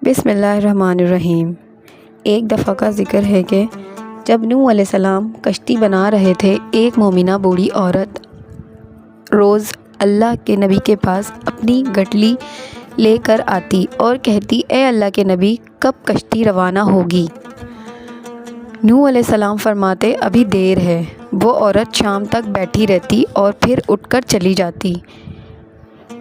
بسم اللہ الرحمن الرحیم۔ ایک دفعہ کا ذکر ہے کہ جب نوح علیہ السلام کشتی بنا رہے تھے، ایک مومنہ بوڑھی عورت روز اللہ کے نبی کے پاس اپنی گٹلی لے کر آتی اور کہتی، اے اللہ کے نبی، کب کشتی روانہ ہوگی؟ نوح علیہ السلام فرماتے، ابھی دیر ہے۔ وہ عورت شام تک بیٹھی رہتی اور پھر اٹھ کر چلی جاتی۔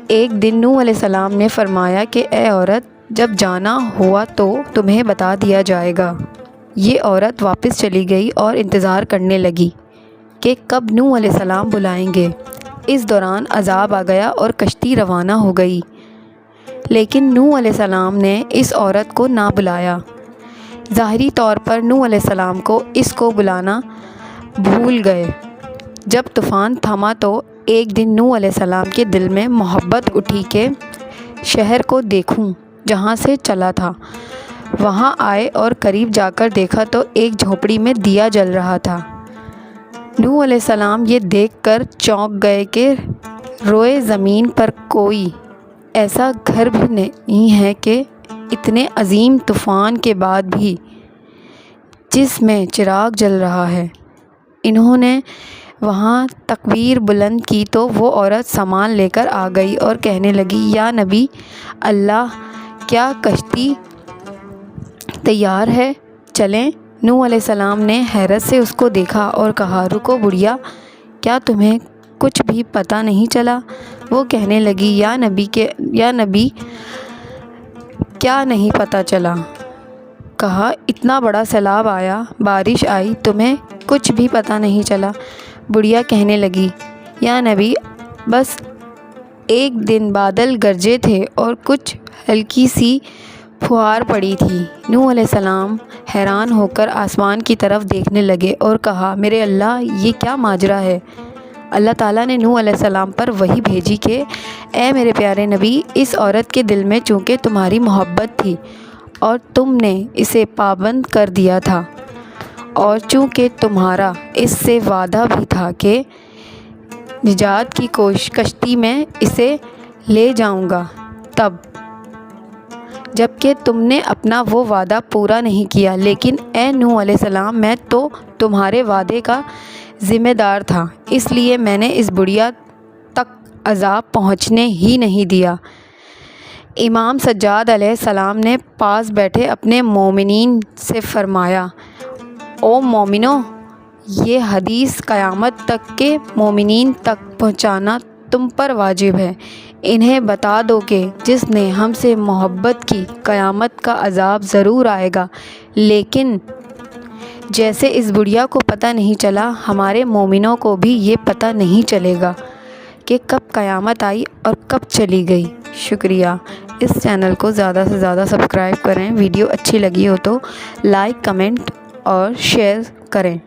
ایک دن نوح علیہ السلام نے فرمایا کہ اے عورت، جب جانا ہوا تو تمہیں بتا دیا جائے گا۔ یہ عورت واپس چلی گئی اور انتظار کرنے لگی کہ کب نوح علیہ السلام بلائیں گے۔ اس دوران عذاب آ گیا اور کشتی روانہ ہو گئی، لیکن نوح علیہ السلام نے اس عورت کو نہ بلایا۔ ظاہری طور پر نوح علیہ السلام اس کو بلانا بھول گئے۔ جب طوفان تھما تو ایک دن نوح علیہ السلام کے دل میں محبت اٹھی کہ شہر کو دیکھوں جہاں سے چلا تھا۔ وہاں آئے اور قریب جا کر دیکھا تو ایک جھونپڑی میں دیا جل رہا تھا۔ نوح علیہ السلام یہ دیکھ کر چونک گئے کہ روئے زمین پر کوئی ایسا گھر بھی نہیں ہے کہ اتنے عظیم طوفان کے بعد بھی جس میں چراغ جل رہا ہے۔ انہوں نے وہاں تکبیر بلند کی تو وہ عورت سامان لے کر آ گئی اور کہنے لگی، یا نبی اللہ، کیا کشتی تیار ہے؟ چلیں۔ نوح علیہ السلام نے حیرت سے اس کو دیکھا اور کہا، رکو بڑھیا، کیا تمہیں کچھ بھی پتہ نہیں چلا؟ وہ کہنے لگی، یا نبی کیا نہیں پتہ چلا؟ کہا، اتنا بڑا سیلاب آیا، بارش آئی، تمہیں کچھ بھی پتہ نہیں چلا؟ بڑھیا کہنے لگی، یا نبی بس ایک دن بادل گرجے تھے اور کچھ ہلکی سی پھوار پڑی تھی۔ نوح علیہ السلام حیران ہو کر آسمان کی طرف دیکھنے لگے اور کہا، میرے اللہ، یہ کیا ماجرا ہے؟ اللہ تعالیٰ نے نوح علیہ السلام پر وحی بھیجی کہ اے میرے پیارے نبی، اس عورت کے دل میں چونکہ تمہاری محبت تھی اور تم نے اسے پابند کر دیا تھا، اور چونکہ تمہارا اس سے وعدہ بھی تھا کہ نجات کی کشتی میں اسے لے جاؤں گا، تب جبکہ تم نے اپنا وہ وعدہ پورا نہیں کیا، لیکن اے نوح علیہ السلام، میں تو تمہارے وعدے کا ذمہ دار تھا، اس لیے میں نے اس بڑھیا تک عذاب پہنچنے ہی نہیں دیا۔ امام سجاد علیہ السلام نے پاس بیٹھے اپنے مومنین سے فرمایا، او مومنو، یہ حدیث قیامت تک کے مومنین تک پہنچانا تم پر واجب ہے۔ انہیں بتا دو کہ جس نے ہم سے محبت کی، قیامت کا عذاب ضرور آئے گا، لیکن جیسے اس بڑھیا کو پتہ نہیں چلا، ہمارے مومنوں کو بھی یہ پتہ نہیں چلے گا کہ کب قیامت آئی اور کب چلی گئی۔ شکریہ۔ اس چینل کو زیادہ سے زیادہ سبسکرائب کریں۔ ویڈیو اچھی لگی ہو تو لائک، کمنٹ اور شیئر کریں۔